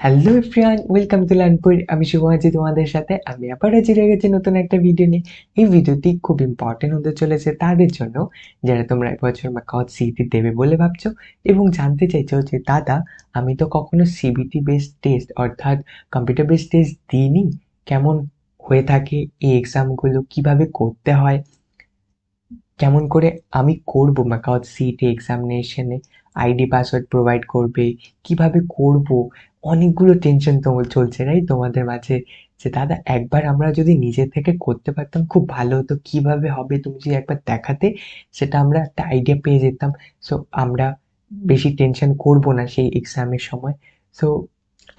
Hello everyone, welcome to Learnpur. আমি শুভ আছি তোমাদের সাথে। আমি আবার হাজির হয়ে গেছি নতুন একটা ভিডিও নিয়ে। এই ভিডিওটি খুব ইম্পর্টেন্ট হতে চলেছে তাদের জন্য যারা তোমরা এবছর ম্যাকাউট সিইটি দেবে বলে ভাবছো এবং জানতে চাইছো যে দাদা, আমি তো কখনো সিবিটি বেসড টেস্ট অর্থাৎ কম্পিউটার বেসড টেস্ট দিইনি, কেমন হয়ে থাকে এই এক্সামগুলো, কিভাবে করতে হয়, কেমন করে আমি করব ম্যাকাউট সিইটি এক্সামিনেশনে, আইডি পাসওয়ার্ড প্রোভাইড করবে, কিভাবে করব, অনেকগুলো টেনশন তো চলছে রাইট তোমাদের মাঝে যে দাদা একবার আমরা যদি নিজে থেকে করতে পারতাম খুব ভালো হতো, কিভাবে হবে তুমি যদি একবার দেখাতে সেটা আমরা একটা আইডিয়া পেয়ে যেতাম। সো আমরা বেশি টেনশন করব না সেই এক্সামের সময়। সো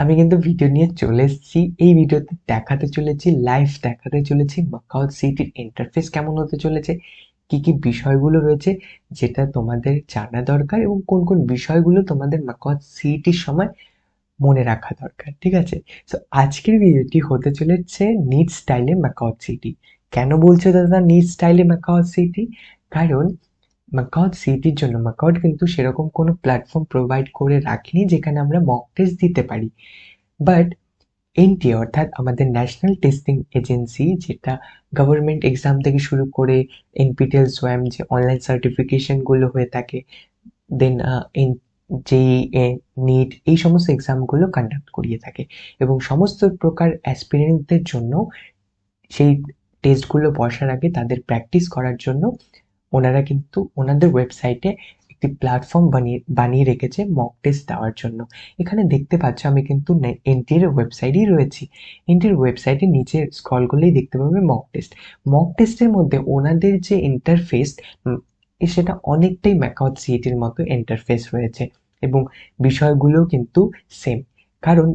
আমি কিন্তু ভিডিও নিয়ে চলে এসেছি। এই ভিডিওতে দেখাতে চলেছি, লাইভ দেখাতে চলেছি ম্যাকাউট সিইটির ইন্টারফেস কেমন হতে চলেছে, কি কি বিষয়গুলো রয়েছে যেটা তোমাদের জানা দরকার এবং কোন কোন বিষয়গুলো তোমাদের ম্যাকাউট সিইটির সময় মনে রাখা দরকার। ঠিক আছে? তো আজকের ভিডিওটি হতে চলেছে নিট স্টাইলে ম্যাকাউট সিইটি। কেন বলছো দাদা নিট স্টাইলে ম্যাকাউট সিইটি? কারণ ম্যাকাউট সিইটির জন্য ম্যাকাউট কিন্তু সেরকম কোনো প্ল্যাটফর্ম প্রোভাইড করে রাখেনি যেখানে আমরা মক টেস্ট দিতে পারি। বাট এনটিএ অর্থাৎ আমাদের ন্যাশনাল টেস্টিং এজেন্সি, যেটা গভর্নমেন্ট এক্সাম থেকে শুরু করে এনপিটিএল সোয়াম যে অনলাইন সার্টিফিকেশনগুলো হয়ে থাকে, দেন জেই, নিট, এই সমস্ত এক্সামগুলো কন্ডাক্ট করিয়ে থাকে এবং সমস্ত প্রকার অ্যাসপিরেন্টদের জন্য সেই টেস্টগুলো বসার আগে তাদের প্র্যাকটিস করার জন্য ওনারা কিন্তু ওনাদের ওয়েবসাইটে একটি প্ল্যাটফর্ম বানিয়ে রেখেছে মক টেস্ট দেওয়ার জন্য। এখানে দেখতে পাচ্ছ আমি কিন্তু এনটিএর ওয়েবসাইটেই রয়েছি। এনটিএর ওয়েবসাইটের নিচে স্ক্রল করলেই দেখতে পাবে মক টেস্ট। মক টেস্টের মধ্যে ওনাদের যে ইন্টারফেস, সেটা অনেকটাই ম্যাকাউট সিইটির মতো ইন্টারফেস রয়েছে এবং বিষয়গুলোও কিন্তু সেম। কারণ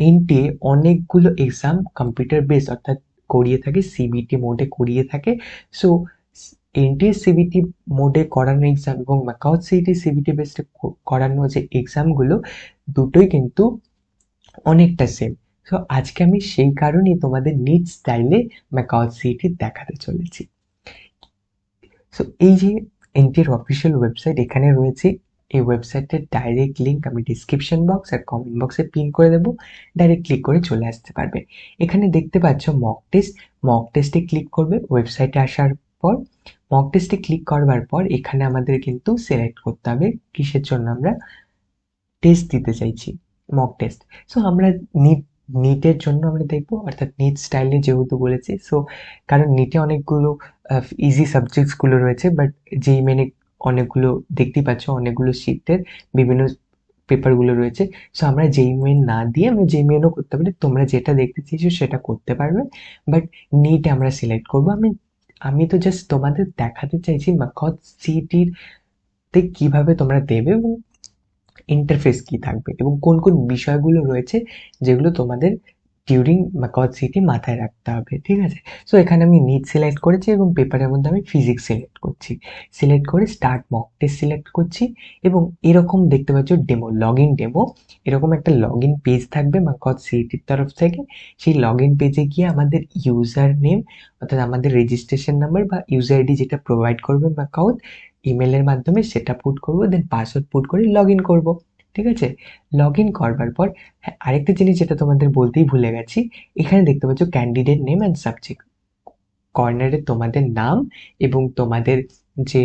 এনটিএ অনেকগুলো এক্সাম কম্পিউটার বেস অর্থাৎ করিয়ে থাকে, সিবিটি মোডে করিয়ে থাকে। সো এনটিএ সিবিটি মোডে করানো এক্সাম এবং ম্যাকাউট সিইটি সিবিটি বেসডে করানো যে এক্সামগুলো, দুটোই কিন্তু অনেকটা সেম। সো আজকে আমি সেই কারণেই তোমাদের নিট স্টাইলে ম্যাকাউট সিইটি দেখাতে চলেছি। সো এই যে এনটিএর অফিসিয়াল ওয়েবসাইট এখানে রয়েছে, এই ওয়েবসাইটের ডাইরেক্ট লিঙ্ক আমি ডিসক্রিপশন বক্স আর কমেন্ট বক্সে পিন করে দেবো। ডাইরেক্ট ক্লিক করে চলে আসতে পারবে। এখানে দেখতে পাচ্ছ মক টেস্ট। মক টেস্টে ক্লিক করবে ওয়েবসাইটে আসার পর। মক টেস্টে ক্লিক করবার পর এখানে আমাদের কিন্তু সিলেক্ট করতে হবে কিসের জন্য আমরা টেস্ট দিতে চাইছি, মক টেস্ট। সো আমরা নিট নিটের জন্য আমরা দেখবো, অর্থাৎ নিট স্টাইলে যেহেতু বলেছি। সো কারণ নিটে অনেকগুলো ইজি সাবজেক্টসগুলো রয়েছে, বাট যেই মেনে অনেকগুলো দেখতেই পাচ্ছ, অনেকগুলো শিফটের বিভিন্ন পেপারগুলো রয়েছে। সো আমরা যেই মেন না দিয়ে আমরা যেই মেনও করতে পারি, তোমরা যেটা দেখতে চাইছো সেটা করতে পারবে। বাট নিট আমরা সিলেক্ট করবো। আমি আমি তো জাস্ট তোমাদের দেখাতে চাইছি ম্যাকাউট সিইটির তে কিভাবে তোমরা দেবে এবং ইন্টারফেস কি থাকবে এবং কোন কোন বিষয়গুলো রয়েছে যেগুলো তোমাদের ডিউরিং ম্যাকাউট সিটি মাথায় রাখতে হবে। ঠিক আছে? সো এখানে আমি নিট সিলেক্ট করেছি এবং পেপারের মধ্যে আমি ফিজিক্স সিলেক্ট করছি। সিলেক্ট করে স্টার্ট মক টেস্ট সিলেক্ট করছি এবং এরকম দেখতে পাচ্ছ ডেমো, লগ ইন ডেমো, এরকম একটা লগ ইন পেজ থাকবে ম্যাকাউট সিটির তরফ থেকে। সেই লগ ইন পেজে গিয়ে আমাদের ইউজার নেম অর্থাৎ আমাদের রেজিস্ট্রেশন নাম্বার বা ইউজার আইডি যেটা প্রোভাইড করবে ম্যাকাউট ইমেলের মাধ্যমে সেটা পুট করবো, দেন পাসওয়ার্ড পুট করে লগ ইন করবো। ঠিক আছে? লগ ইন করবার পর হ্যাঁ, আরেকটা জিনিস যেটা তোমাদের বলতেই ভুলে গেছি, এখানে দেখতে পাচ্ছ ক্যান্ডিডেট নেম অ্যান্ড সাবজেক্ট। কর্নারে তোমাদের নাম এবং তোমাদের যে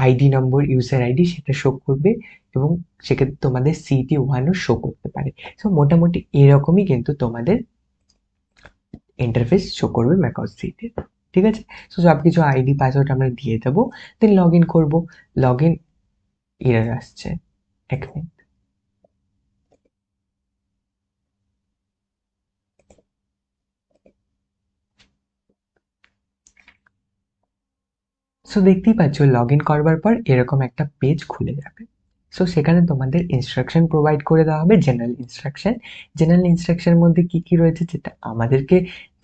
আইডি নম্বর, ইউজার আইডি, সেটা শো করবে এবং সেক্ষেত্রে তোমাদের সিটি ওয়ানও শো করতে পারে। সো মোটামুটি এরকমই কিন্তু তোমাদের ইন্টারফেস শো করবে ম্যাকাউট সিটি। ঠিক আছে? সো সব কিছু আইডি পাসওয়ার্ড আমরা দিয়ে দেবো, দেন লগ ইন করবো। লগ ইন এরর আসছে, এক মিনিট। সো দেখতেই পাচ্ছ লগ ইন করবার পর এরকম একটা পেজ খুলে যাবে। সো সেখানে তোমাদের ইনস্ট্রাকশন প্রোভাইড করে দেওয়া হবে, জেনারেল ইনস্ট্রাকশন। জেনারেল ইনস্ট্রাকশনের মধ্যে কি কি রয়েছে যেটা আমাদেরকে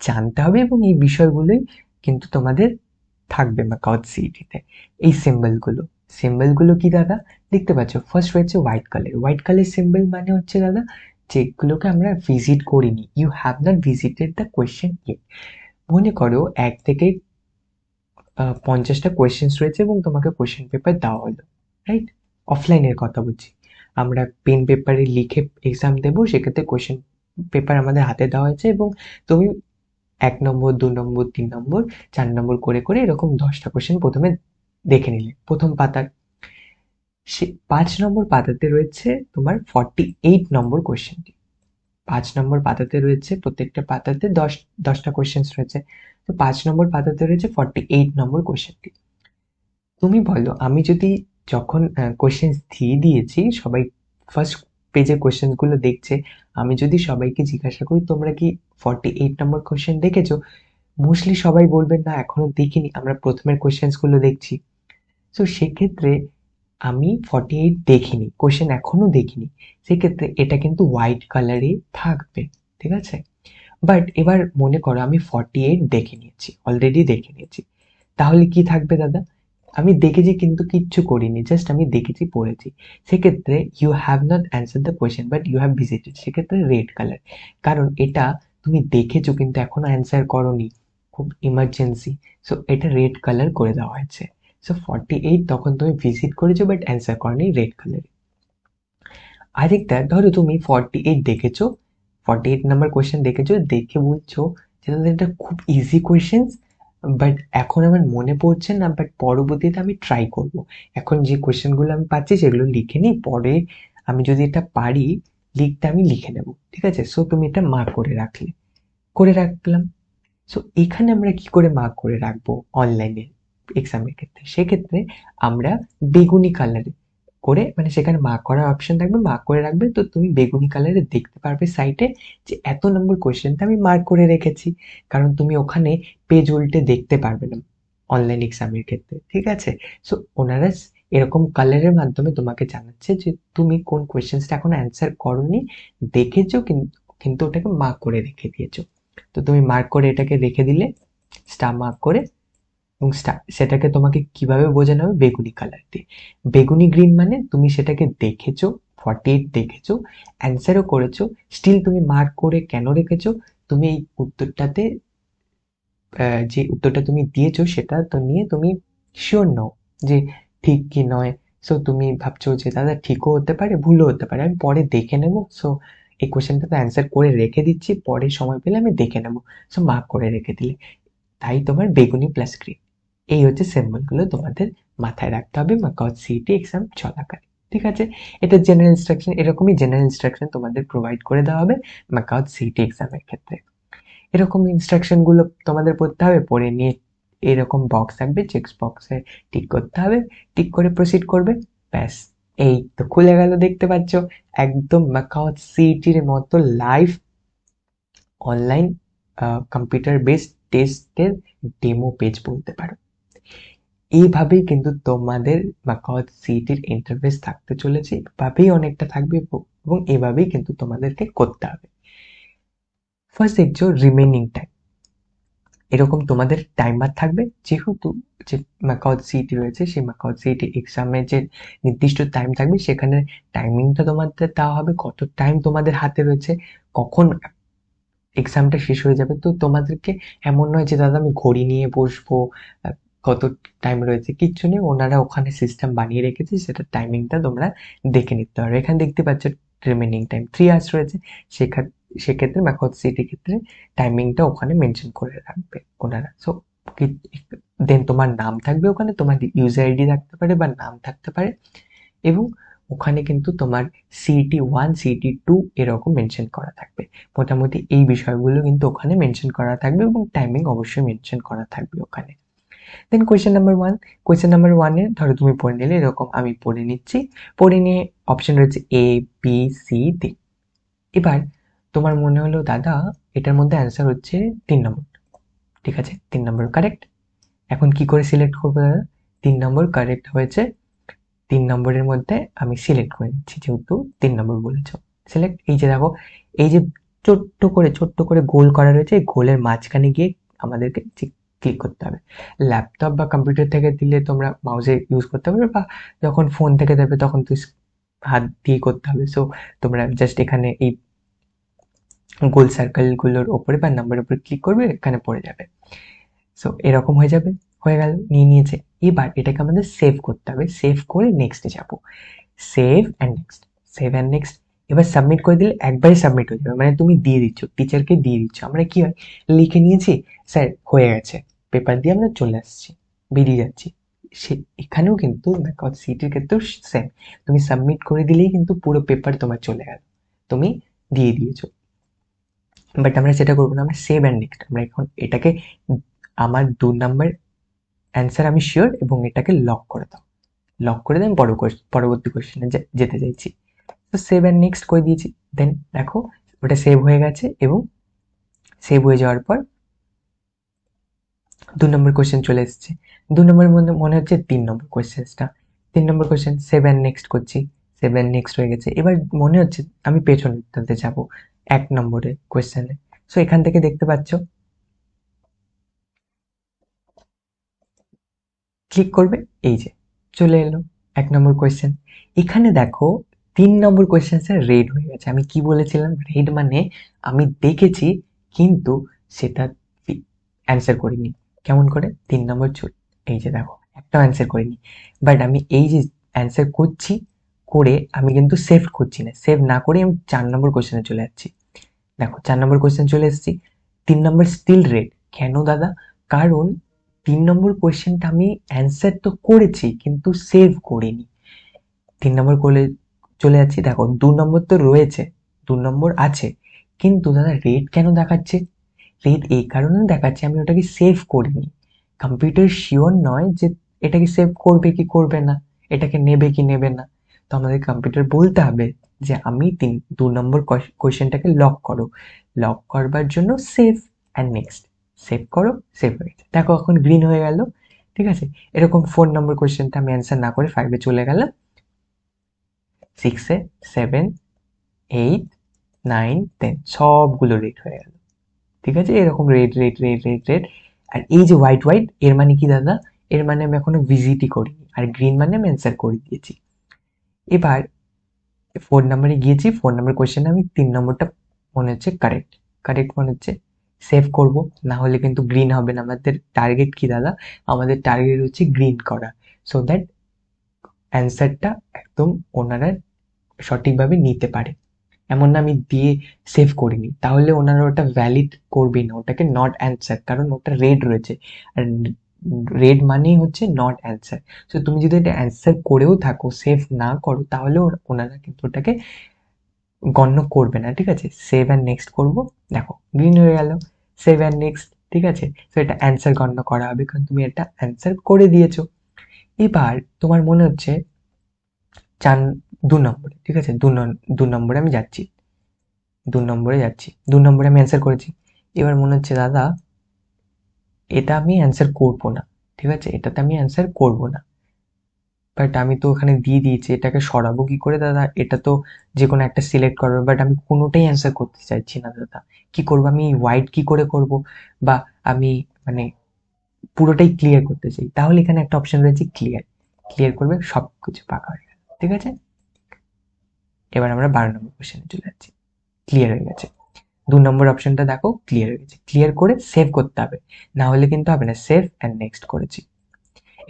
জানতে হবে এবং এই বিষয়গুলোই কিন্তু তোমাদের থাকবে ম্যাকাউট সিইটিতে। এই সিম্বলগুলো, সিম্বলগুলো কি দাদা? দেখতে পাচ্ছ ফার্স্ট রয়েছে white colour. White colour symbol মানে হচ্ছে দাদা যেগুলোকে আমরা ভিজিট করিনি, you have not visited the question yet. মনে করো 1 থেকে 50টা কোয়েশ্চেন্স রয়েছে এবং তোমাকে কোয়েশ্চেন পেপার দেওয়া হলো, রাইট? অফলাইনের কথা বলছি। আমরা পেন পেপারে লিখে এক্সাম দেবো, সেক্ষেত্রে কোয়েশ্চেন পেপার আমাদের হাতে দেওয়া হয়েছে এবং তুমি 1 নম্বর, 2 নম্বর, 3 নম্বর, 4 নম্বর করে করে এরকম 10টা কোয়েশ্চেন প্রথমে দেখে নিলে প্রথম পাতার। 5 নম্বর পাতাতে রয়েছে তোমার 48 নম্বর কোয়েশ্চেনটি। 5 নম্বর পাতাতে রয়েছে, প্রত্যেকটা পাতাতে 10টা কোয়েশ্চেন রয়েছে। তো 5 নম্বর পাতাতে রয়েছে 48 নম্বর কোয়েশ্চেনটি। তুমি বলো, আমি যদি যখন কোয়েশ্চেন দিয়ে দিয়েছি, সবাই ফার্স্ট পেজে কোয়েশ্চেন গুলো দেখছে, আমি যদি সবাইকে জিজ্ঞাসা করি তোমরা কি 48 নম্বর কোয়েশ্চেন দেখেছো, মোস্টলি সবাই বলবে না এখনো দেখিনি, আমরা প্রথমের কোয়েশ্চেন গুলো দেখছি। তো সেক্ষেত্রে আমি 48 দেখিনি, কোয়েশ্চেন এখনো দেখিনি, সেক্ষেত্রে এটা কিন্তু হোয়াইট কালারে থাকবে, ঠিক আছে। বাট এবার মনে করো আমি 48 দেখে নিয়েছি, অলরেডি দেখে নিয়েছি, তাহলে কি থাকবে দাদা? আমি দেখেছি কিন্তু কিচ্ছু করিনি, জাস্ট আমি দেখেছি, পড়েছি, সেক্ষেত্রে you have not answer the question but you have visited, সেক্ষেত্রে রেড কালার। কারণ এটা তুমি দেখেছো কিন্তু এখনো অ্যান্সার করোনি, খুব ইমার্জেন্সি, সো এটা রেড কালার করে দেওয়া হয়েছে। সো 48 তখন তুমি ভিজিট করেছো বাট অ্যান্সার করনি, রেড কালার। আরেকটা ধরো তুমি 48 দেখেছো, 48 নম্বর কোয়েশ্চেন দেখেছো, দেখে বলছো যে দাদা এটা খুব ইজি কোয়েশ্চেন, বাট এখন আমার মনে পড়ছে না, বাট পরবর্তীতে আমি ট্রাই করব, এখন যে কোয়েশ্চেনগুলো আমি পাচ্ছি সেগুলো লিখে নিই, পরে আমি যদি এটা পারি লিখতে আমি লিখে নেব, ঠিক আছে। সো তুমি এটা মার্ক করে রাখলে, করে রাখলাম। সো এখানে আমরা কি করে মার্ক করে রাখবো অনলাইনে এক্সামের ক্ষেত্রে? সেক্ষেত্রে আমরা বেগুনি কালারে করে, মানে সেখানে মার্ক করার অপশন থাকবে, মার্ক করে রাখবে, তো তুমি বেগুনি কালারে দেখতে পারবে সাইটে যে এত নম্বর কোয়েশ্চেনটা আমি মার্ক করে রেখেছি, কারণ তুমি ওখানে পেজ উল্টে দেখতে পারবে না অনলাইন এক্সামের ক্ষেত্রে, ঠিক আছে। সো ওনারা এরকম কালারের মাধ্যমে তোমাকে জানাচ্ছে যে তুমি কোন কোয়েশ্চেন্সটা এখন অ্যান্সার করোনি, দেখেছো কিন্তু কিন্তু ওটাকে মার্ক করে রেখে দিয়েছো। তো তুমি মার্ক করে এটাকে রেখে দিলে, স্টার মার্ক করে, এবং সেটাকে তোমাকে কিভাবে বোঝানো হবে? বেগুনি কালার দিয়ে। বেগুনি গ্রিন মানে তুমি সেটাকে দেখেছো, 48 দেখেছো, অ্যান্সারও করেছো, স্টিল তুমি মার্ক করে কেন রেখেছো? তুমি এই উত্তরটাতে যে উত্তরটা তুমি দিয়েছো সেটা তো নিয়ে তুমি শিওর নও যে ঠিক কি নয়। সো তুমি ভাবছো যে দাদা ঠিকও হতে পারে, ভুলও হতে পারে, আমি পরে দেখে নেবো। সো এই কোশ্চেনটা তো অ্যান্সার করে রেখে দিচ্ছি, পরে সময় পেলে আমি দেখে নেবো। সো মার্ক করে রেখে দিলে, তাই তোমার বেগুনি প্লাস গ্রিন। এই হচ্ছে সিম্বল গুলো তোমাদের মাথায় রাখতে হবে মাকাও সিইটি এক্সাম চলাকালীন, ঠিক আছে। এটা জেনারেল ইনস্ট্রাকশন, এরকমই জেনারেল ইনস্ট্রাকশন তোমাদের প্রোভাইড করে দেওয়া হবে মাকাও সিইটি এক্সামের ক্ষেত্রে। এরকম ইনস্ট্রাকশন গুলো তোমাদের পড়তে হবে, পড়ে নিয়ে এরকম বক্স থাকবে, চেক বক্সে টিক করতে হবে, টিক করে প্রসিড করবে, ব্যাস। এই তো খুলে গেল, দেখতে পাচ্ছ একদম মাকাও সিইটির মতো লাইভ অনলাইন কম্পিউটার বেসড টেস্টের ডেমো পেজ বলতে পারো। এইভাবেই কিন্তু তোমাদের মাকাও সিইটির ইন্টারফেস থাকতে চলেছে, এভাবেই অনেকটা থাকবে এবং এভাবেই কিন্তু তোমাদেরকে করতে হবে। ফার্স্ট দেখছো রিমেইনিং টাইম, এরকম তোমাদের টাইমার থাকবে, যেহেতু যে মাকাও সিইটি রয়েছে সেই মাকাও সিইটি এক্সামের যে নির্দিষ্ট টাইম থাকবে, সেখানে টাইমিংটা তোমাদের দেওয়া হবে, কত টাইম তোমাদের হাতে রয়েছে, কখন এক্সামটা শেষ হয়ে যাবে। তো তোমাদেরকে এমন নয় যে দাদা আমি ঘড়ি নিয়ে বসবো, কত টাইম রয়েছে, কিচ্ছু নেই, ওনারা ওখানে সিস্টেম বানিয়ে রেখেছে, সেটা টাইমিংটা তোমরা দেখে নিতে পারো। এখানে দেখতে পাচ্ছ রিমেনিং টাইম 3 আওয়ার্স রয়েছে, সেক্ষেত্রে ম্যাকআউ সিটি ক্ষেত্রে টাইমিংটা ওখানে মেনশন করে রাখবে ওনারা। সো দেন তোমার নাম থাকবে ওখানে, তোমার ইউজার আইডি থাকতে পারে বা নাম থাকতে পারে, এবং ওখানে কিন্তু তোমার CET 1 CET 2 এরকম মেনশন করা থাকবে। মোটামুটি এই বিষয়গুলো কিন্তু ওখানে মেনশন করা থাকবে এবং টাইমিং অবশ্যই মেনশন করা থাকবে ওখানে। দেন কোয়েশ্চেন নাম্বার 1 ধরো তুমি পড়ে নিলে, এরকম আমি পড়ে নিচ্ছি, পড়ে নিয়ে অপশন রয়েছে ABCD। এবার তোমার মনে হলো দাদা এটার মধ্যে অ্যান্সার হচ্ছে 3 নম্বর, ঠিক আছে, 3 নম্বর কারেক্ট। এখন কি করে সিলেক্ট করবো দাদা? 3 নম্বর কারেক্ট হয়েছে, 3 নম্বরের মধ্যে আমি সিলেক্ট করে নিচ্ছি, যেহেতু 3 নম্বর বলেছো। সিলেক্ট, এই যে দেখো, এই যে ছোট্ট করে গোল করা রয়েছে, এই গোলের মাঝখানে গিয়ে আমাদেরকে ক্লিক করতে হবে। ল্যাপটপ বা কম্পিউটার থেকে দিলে তোমরা মাউসে ইউজ করতে পারবে, বা যখন ফোন থেকে দেবে তখন তুই হাত দিয়ে করতে হবে। সো তোমরা জাস্ট এখানে এই গোল সার্কেলগুলোর ওপরে বা নাম্বারের উপরে ক্লিক করবে, এখানে পড়ে যাবে। সো এরকম হয়ে যাবে, হয়ে গেল, নিয়ে নিয়েছে। এবার এটাকে আমাদের সেভ করতে হবে, সেভ করে নেক্সটে যাব, save and next. Save and next. এবার সাবমিট করে দিলে একবারে সাবমিট হয়ে যাবে, মানে তুমি দিয়ে দিচ্ছ, টিচারকে দিয়ে দিচ্ছ। আমরা কি হয়, লিখে নিয়েছি, স্যার হয়ে গেছে, পেপার দিয়ে আমরা চলে আসছি, বেরিয়ে যাচ্ছি। সে এখানেও কিন্তু দেখো সিটির ক্ষেত্রেও সেম, তুমি সাবমিট করে দিলেই কিন্তু পুরো পেপার তোমার চলে গেল, তুমি দিয়ে দিয়েছো। বাট আমরা সেটা করবো না, আমরা সেভ অ্যান্ড নেক্সট। আমরা এখন এটাকে, আমার 2 নাম্বার অ্যান্সার আমি শিওর, এবং এটাকে লক করে দাও। লক করে দিয়ে আমি পরবর্তী কোয়েশ্চেনে যেতে চাইছি। তো সেভ অ্যান্ড নেক্সট করে দিয়েছি। দেন দেখো ওটা সেভ হয়ে গেছে, এবং সেভ হয়ে যাওয়ার পর 2 নম্বর কোয়েশ্চেন চলে এসেছে। 2 নম্বরের মধ্যে মনে হচ্ছে 3 নম্বর কোয়েশ্চেনটা। 3 নম্বর কোয়েশ্চেন, সেভ অ্যান্ড নেক্সট করছি, সেভ অ্যান্ড নেক্সট হয়ে গেছে। এবার মনে হচ্ছে আমি পেছনটাতে যাব 1 নম্বরের কোয়েশ্চেনে। সো এখান থেকে দেখতে পাচ্ছ, ক্লিক করবে, এই যে চলে এলো 1 নম্বর কোয়েশ্চেন। এখানে দেখো 3 নম্বর কোয়েশ্চেনটা রেড হয়ে গেছে। আমি কি বলেছিলাম, রেড মানে আমি দেখেছি কিন্তু সেটা অ্যান্সার করিনি। কেমন করে, 3 নম্বর এই যে দেখো একটা অ্যান্সার করিনি, বাট আমি এই যে অ্যান্সার করছি, করে আমি কিন্তু সেভ করছি না, সেভ না করে আমি 4 নম্বর কোয়েশ্চেনে চলে যাচ্ছি। দেখো 4 নম্বর কোয়েশ্চেন চলে এসেছি, 3 নম্বর স্টিল রেড। কেন দাদা, কারণ 3 নম্বর কোয়েশ্চেনটা আমি অ্যান্সার তো করেছি কিন্তু সেভ করিনি। 3 নম্বর করে চলে যাচ্ছি, দেখো 2 নম্বর তো রয়েছে, 2 নম্বর আছে, কিন্তু দাদা রেড কেন দেখাচ্ছে, রেড এই কারণে দেখাচ্ছে আমি ওটাকে সেভ করিনি। কম্পিউটার শিওর নয় যে এটাকে সেভ করবে কি করবে না, এটাকে নেবে কি নেবে না। তো আমাদের কম্পিউটার বলতে হবে যে আমি 2 নম্বর কোয়েশ্চেনটাকে লক করো, লক করবার জন্য সেভ অ্যান্ড নেক্সট, সেভ করো, সেভ হয়ে গেছে। দেখো এখন গ্রিন হয়ে গেল, ঠিক আছে। এরকম 4 নম্বর কোয়েশ্চেনটা আমি অ্যান্সার না করে 5-এ চলে গেলাম, 6-এ, 7, 8, 9, 10 সবগুলো রেড হয়ে গেল, ঠিক আছে। এরকম red red red red red. আর এই যে হোয়াইট হোয়াইট, এর মানে কি দাদা, এর মানে আমি এখনো ভিজিটই করিনি। আর গ্রিন মানে আমি অ্যান্সার করে দিয়েছি। এবার 4 নম্বরে গিয়েছি, 4 নম্বর কোয়েশ্চেনে আমি 3 নম্বরটা মনে হচ্ছে কারেক্ট, কারেক্ট মনে হচ্ছে, সেভ করব, না হলে কিন্তু গ্রিন হবে না। আমাদের টার্গেট কি দাদা, আমাদের টার্গেট হচ্ছে গ্রিন করা, সো দ্যাট অ্যান্সারটা একদম ওনারা সঠিকভাবে নিতে পারে। এমন না আমি দিয়ে সেভ করিনি, তাহলে ওনারা ওটা ভ্যালিড করবে না, ওটাকে নট অ্যান্সার, কারণ ওটা রেড রয়েছে, আর রেড মানেই হচ্ছে নট অ্যান্সার। সো তুমি যদি এটা অ্যান্সার করেও থাকো, সেভ না করো, তাহলে ওনারা কিন্তু ওটাকে গণ্য করবে না, ঠিক আছে। সেভ অ্যান্ড নেক্সট করব, দেখো গ্রিন হয়ে গেল, সেভ অ্যান্ড নেক্সট, ঠিক আছে। তো এটা অ্যান্সার গণ্য করা হবে, কারণ তুমি এটা অ্যান্সার করে দিয়েছো। এবার তোমার মনে হচ্ছে 2 নম্বরে, ঠিক আছে, 2 নম্বরে আমি যাচ্ছি, 2 নম্বরে যাচ্ছি, 2 নম্বরে আমি অ্যান্সার করেছি। এবার মনে হচ্ছে দাদা এটা আমি অ্যান্সার করবো না, ঠিক আছে, এটাতে আমি অ্যান্সার করবো না। বাট আমি তো ওখানে দিয়ে দিয়েছি, এটাকে সরাবো কি করে দাদা, এটা তো যে কোনো একটা সিলেক্ট করবো, বাট আমি কোনোটাই অ্যান্সার করতে চাইছি না দাদা। কি করবো আমি, হোয়াইট কি করে করব, বা আমি মানে পুরোটাই ক্লিয়ার করতে চাই, তাহলে এখানে একটা অপশন রয়েছে ক্লিয়ার, ক্লিয়ার করবে, সব কিছু পাকা হয়ে গেল, ঠিক আছে। এবার আমরা 12 নম্বর কোশ্চেনে চলে যাচ্ছি, ক্লিয়ার হয়ে গেছে। 2 নম্বর অপশনটা দেখো ক্লিয়ার হয়ে গেছে, ক্লিয়ার করে সেভ করতে হবে, না হলে কিন্তু হবে না। সেভ অ্যান্ড নেক্সট করেছি,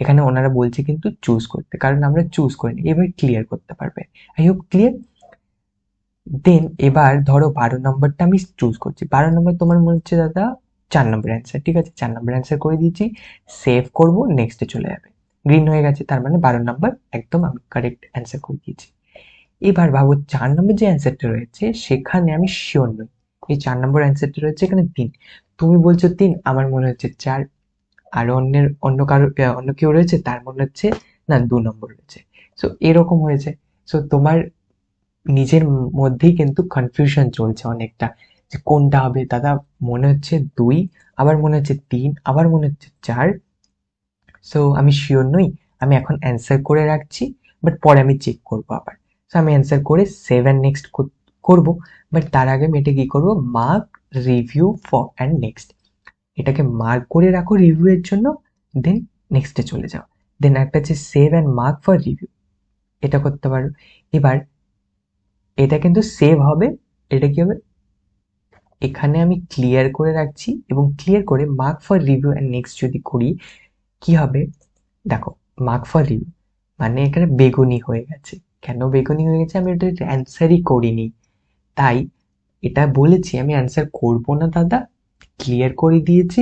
এখানে ওনারা বলছে কিন্তু চুজ করতে, কারণ আমরা চুজ করিনি। এবার ক্লিয়ার করতে পারবে, আই হোপ ক্লিয়ার। দেন এবার ধরো 12 নম্বরটা আমি চুজ করছি, 12 নম্বর তোমার মনে হচ্ছে দাদা 4 নম্বর অ্যান্সার, ঠিক আছে, 4 নম্বর অ্যান্সার করে দিয়েছি, সেভ করব, নেক্সটে চলে যাবে, গ্রিন হয়ে গেছে, তার মানে 12 নম্বর একদম আমি কারেক্ট অ্যান্সার করে দিয়েছি। এবার ভাবো 4 নম্বর যে অ্যান্সারটা রয়েছে সেখানে আমি শিওর নই, এই 4 নম্বর অ্যান্সারটা রয়েছে এখানে 3, তুমি বলছো 3, আমার মনে হচ্ছে 4, আর অন্য কেউ রয়েছে তার মনে হচ্ছে না 2 নম্বর রয়েছে। সো এরকম হয়েছে। সো তোমার নিজের মধ্যেই কিন্তু কনফিউশন চলছে অনেকটা, যে কোনটা হবে দাদা, মনে হচ্ছে 2, আবার মনে হচ্ছে 3, আবার মনে হচ্ছে 4। সো আমি শিওর নই, আমি এখন অ্যান্সার করে রাখছি, বাট পরে আমি চেক করবো আবার। সো আমি অ্যান্সার করে সেভ অ্যান্ড নেক্সট করব, বাট তার আগে আমি এটা কি করবো, mark review for and next, এটাকে মার্ক করে রাখো রিভিউ এর জন্য, দেন নেক্সটে চলে যাও। দেন একটা আছে save and mark for review, এটা করতে পারো। এবার এটা কিন্তু সেভ হবে, এটা কি হবে, এখানে আমি ক্লিয়ার করে রাখছি, এবং ক্লিয়ার করে mark for review and next যদি করি, কি হবে দেখো, মার্ক ফর রিভিউ মানে এখানে বেগুনি হয়ে গেছে, কেন বেগুনি হয়ে গেছে, আমি ওটা অ্যান্সারই করিনি, তাই এটা বলেছি আমি অ্যান্সার করব না দাদা, ক্লিয়ার করে দিয়েছি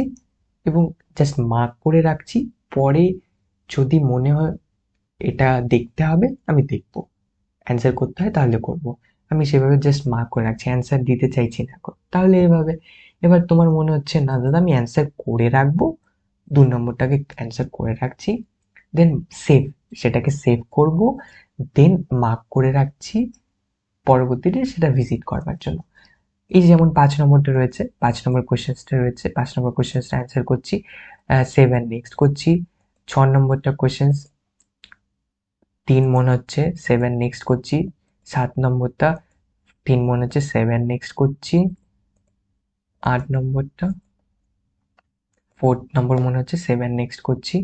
এবং জাস্ট মার্ক করে রাখছি। পরে যদি মনে হয় এটা দেখতে হবে আমি দেখব, অ্যান্সার করতে হয় তাহলে করব। আমি সেভাবে জাস্ট মার্ক করে রাখছি, অ্যান্সার দিতে চাইছি না এখন। তাহলে এভাবে এবার তোমার মনে হচ্ছে না দাদা আমি অ্যান্সার করে রাখবো, 2 নম্বরটাকে অ্যান্সার করে রাখছি, দেন সেভ, সেটাকে সেভ করব, দেন মার্ক করে রাখছি পরবর্তীতে সেটা ভিজিট করবার জন্য। এই যেমন 5 নম্বরটা রয়েছে, 5 নম্বর কোয়েশ্চেন্সটা রয়েছে, 5 নম্বর কোয়েশ্চেন্সটা অ্যান্সার করছি, সেভ অ্যান্ড নেক্সট করছি। 6 নম্বরটা কোয়েশ্চেন্স 3 মনে হচ্ছে, 7 নেক্সট করছি। 7 নম্বরটা 3 মনে হচ্ছে, 7 নেক্সট করছি। 8 নম্বরটা 4 নম্বর মনে হচ্ছে, 7 নেক্সট করছি।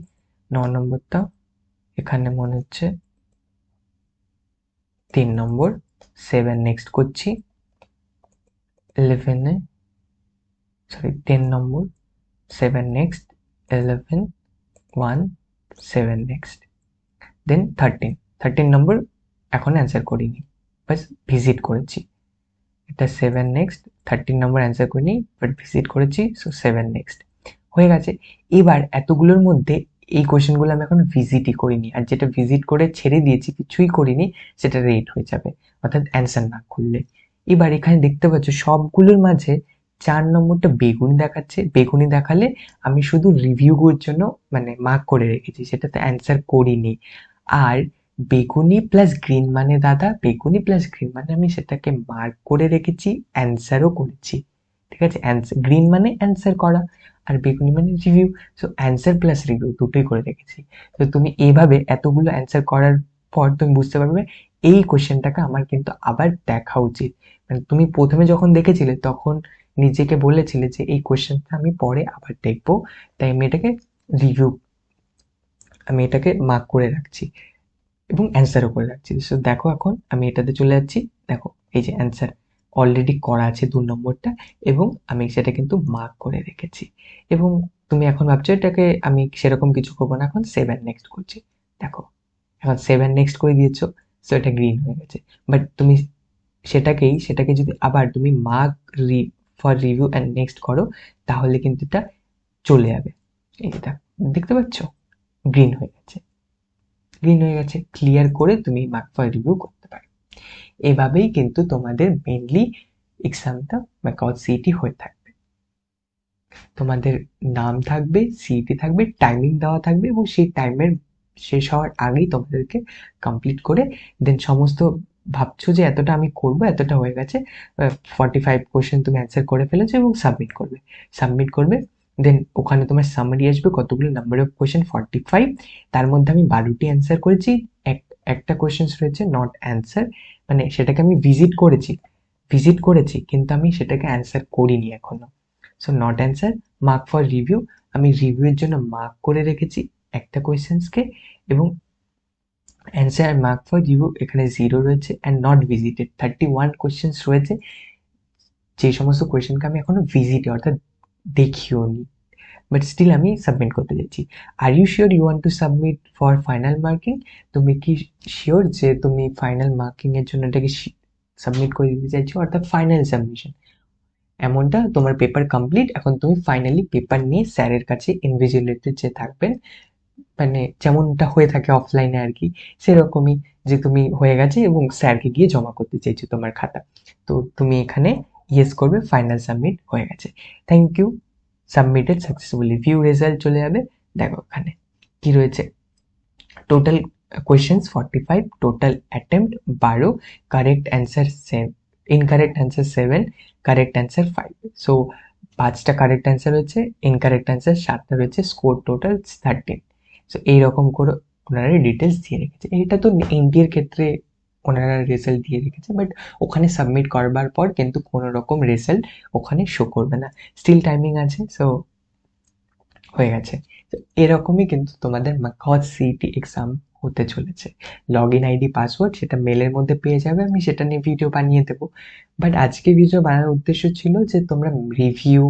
9 নম্বরটা এখানে মনে হচ্ছে 3 নম্বর, 7 নেক্সট করছি। 11 সরি 10 নম্বর, 7 নেক্সট। 11 1 7 নেক্সট, দেন 13 নম্বর এখন অ্যান্সার করিনি, বাস ভিজিট করেছি। এটা 7 নেক্সট, 13 নম্বর অ্যান্সার করিনি বাট ভিজিট করেছি, সো 7 নেক্সট হয়ে গেছে। এবার এতগুলোর মধ্যে এই কোয়েশ্চেনগুলো আমি এখন ভিজিটই করিনি, আর যেটা ভিজিট করে ছেড়ে দিয়েছি কিছুই করিনি সেটা রেড হয়ে যাবে, অর্থাৎ অ্যান্সার না করলে। এবার এখানে দেখতে পাচ্ছ সবগুলোর মাঝে 4 নম্বরটা বেগুনি দেখাচ্ছে, বেগুনি দেখালে আমি শুধু রিভিউগুলোর জন্য মানে মার্ক করে রেখেছি, সেটাতে অ্যান্সার করিনি। আর বেগুনি প্লাস গ্রিন মানে দাদা, বেগুনি প্লাস গ্রিন মানে আমি সেটাকে মার্ক করে রেখেছি, অ্যান্সারও করেছি। ঠিক আছে, অ্যান্সার গ্রিন মানে অ্যান্সার করা, আর বেগুনি মানে review, so answer plus review দুটোই করে রেখেছি। তো তুমি এইভাবে এতগুলো অ্যান্সার করার পর তুমি বুঝতে পারবে এই কোশ্চেনটাকে আমার কিন্তু আবার দেখা উচিত। মানে তুমি প্রথমে যখন দেখেছিলে তখন নিজেকে বলেছিলে যে এই কোশ্চেনটা আমি পরে আবার দেখবো, তাই আমি এটাকে রিভিউ, আমি এটাকে মার্ক করে রাখছি এবং অ্যান্সারও করে রাখছি। সো দেখো এখন আমি এটাতে চলে যাচ্ছি, দেখো এই যে অ্যান্সার অলরেডি করা আছে 2 নম্বরটা, এবং আমি সেটা কিন্তু মার্ক করে রেখেছি। এবং তুমি এখন ভাবছো এটাকে আমি সেরকম কিছু করবো না, এখন 7 নেক্সট করছি। দেখো এখন 7 নেক্সট করে দিয়েছো, সো এটা গ্রিন হয়ে গেছে। বাট তুমি সেটাকে যদি আবার তুমি mark for review and next করো তাহলে কিন্তু এটা চলে যাবে। এটা দেখতে পাচ্ছ গ্রিন হয়ে গেছে, গ্রিন হয়ে গেছে, ক্লিয়ার করে তুমি মার্ক ফর রিভিউ করতে পারো। এভাবেই কিন্তু তোমাদের মেনলি এক্সামটা ম্যাকাউট সিইটি হয়ে থাকবে। তোমাদের নাম থাকবে, সিইটি থাকবে, টাইমিং দেওয়া থাকবে এবং সেই টাইমের শেষ হওয়ার আগেই তোমাদেরকে কমপ্লিট করে দেন সমস্ত, ভাবছো যে এতটা আমি করবো, এতটা হয়ে গেছে, 45 কোয়েশ্চেন তুমি অ্যান্সার করে ফেলেছো এবং সাবমিট করবে। দেন ওখানে তোমার সামারি আসবে কতগুলো নাম্বার অফ কোয়েশ্চেন 45, তার মধ্যে আমি 12টি অ্যান্সার করেছি, একটা কোয়েশ্চেন রয়েছে নট অ্যান্সার, মানে সেটাকে আমি ভিজিট করেছি কিন্তু আমি সেটাকে অ্যান্সার করিনি এখনো, so not answer, mark for review, আমি রিভিউয়ের জন্য মার্ক করে রেখেছি একটা কোয়েশ্চেন্সকে, এবং অ্যান্সার আর মার্ক ফর রিভিউ এখানে 0 রয়েছে, অ্যান্ড নট ভিজিটেড 31 কোয়েশ্চেন্স রয়েছে, যে সমস্ত কোয়েশ্চেনকে আমি এখনো ভিজিটে অর্থাৎ দেখিও নি, বাট স্টিল আমি সাবমিট করতে যাচ্ছি। Are you sure you want to submit for final marking? তুমি কি শিওর যে তুমি ফাইনাল মার্কিং এর জন্য এটাকে সাবমিট করে দিতে চাইছো, অর্থাৎ ফাইনাল সাবমিশন? এমনটা তোমার পেপার কমপ্লিট, এখন তুমি ফাইনালি পেপার নিয়ে স্যারের কাছে ইনভিজিলেটর যে থাকবেন, মানে যেমনটা হয়ে থাকে অফলাইনে আর কি, সেরকমই, যে তুমি হয়ে গেছে এবং স্যারকে গিয়ে জমা করতে চাইছো তোমার খাতা, তো তুমি এখানে ইয়েস করবে, ফাইনাল সাবমিট হয়ে গেছে, thank you, submitted successfully, view result চলে যাবে। দেখো এখানে কি রয়েছে, total questions 45, total attempt 12, correct answer incorrect answer 7, correct answer 5, so 5টা কারেক্ট অ্যান্সার রয়েছে, ইনকারেক্ট অ্যান্সার 7টা রয়েছে, স্কোর টোটাল 13। সো এইরকম করে ওনারা ডিটেলস দিয়ে রেখেছে। এইটা তো এনডিএর ক্ষেত্রে ওনারা রেজাল্ট দিয়ে রেখেছে, বাট ওখানে সাবমিট করবার পর কিন্তু কোনো রকম রেজাল্ট ওখানে শো করবে না, স্টিল টাইমিং আছে, সো হয়ে গেছে। তো এরকমই কিন্তু তোমাদের ম্যাকহজ সিইটি এক্সাম হতে চলেছে। লগ ইন আইডি পাসওয়ার্ড সেটা মেলের মধ্যে পেয়ে যাবে, আমি সেটা নিয়ে ভিডিও বানিয়ে দেবো। বাট আজকে ভিডিও বানানোর উদ্দেশ্য ছিল যে তোমরা review,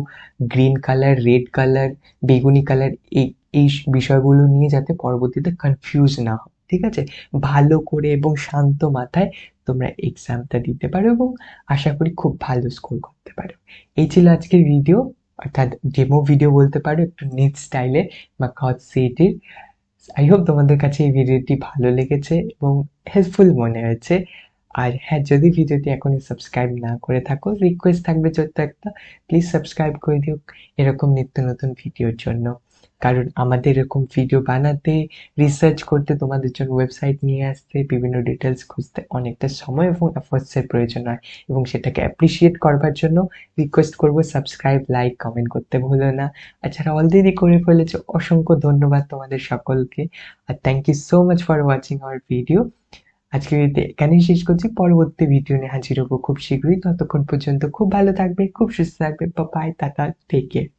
green colour, red colour, বেগুনি কালার, এই এই বিষয়গুলো নিয়ে যাতে পরবর্তীতে কনফিউজ না হও। ঠিক আছে? ভালো করে এবং শান্ত মাথায় তোমরা এক্সামটা দিতে পারো এবং আশা করি খুব ভালো স্কোর করতে পারো। এই ছিল আজকের ভিডিও, অর্থাৎ ডেমো ভিডিও বলতে পারো, একটু নিট স্টাইলে বা কজ সিইটির। আই হোপ তোমাদের কাছে এই ভিডিওটি ভালো লেগেছে এবং হেল্পফুল মনে হয়েছে। আর হ্যাঁ, যদি ভিডিওটি এখনই সাবস্ক্রাইব না করে থাকো, রিকোয়েস্ট থাকবে ছোট্ট একটা, প্লিজ সাবস্ক্রাইব করে দিও এরকম নিত্য নতুন ভিডিওর জন্য। কারণ আমাদের এরকম ভিডিও বানাতে, রিসার্চ করতে, তোমাদের জন্য ওয়েবসাইট নিয়ে আসতে, বিভিন্ন ডিটেলস খুঁজতে অনেকটা সময় এবং এফোর্টসের প্রয়োজন হয়, এবং সেটাকে অ্যাপ্রিসিয়েট করবার জন্য রিকোয়েস্ট করবো সাবস্ক্রাইব, লাইক, কমেন্ট করতে ভুলো না। আর যারা অলরেডি করে ফেলেছে, অসংখ্য ধন্যবাদ তোমাদের সকলকে। আর thank you so much for watching our video. আজকে ভিডিও এখানেই শেষ করছি, পরবর্তী ভিডিও নিয়ে হাজির হবো খুব শীঘ্রই। ততক্ষণ পর্যন্ত খুব ভালো থাকবে, খুব সুস্থ থাকবে। Bye, tata, take care.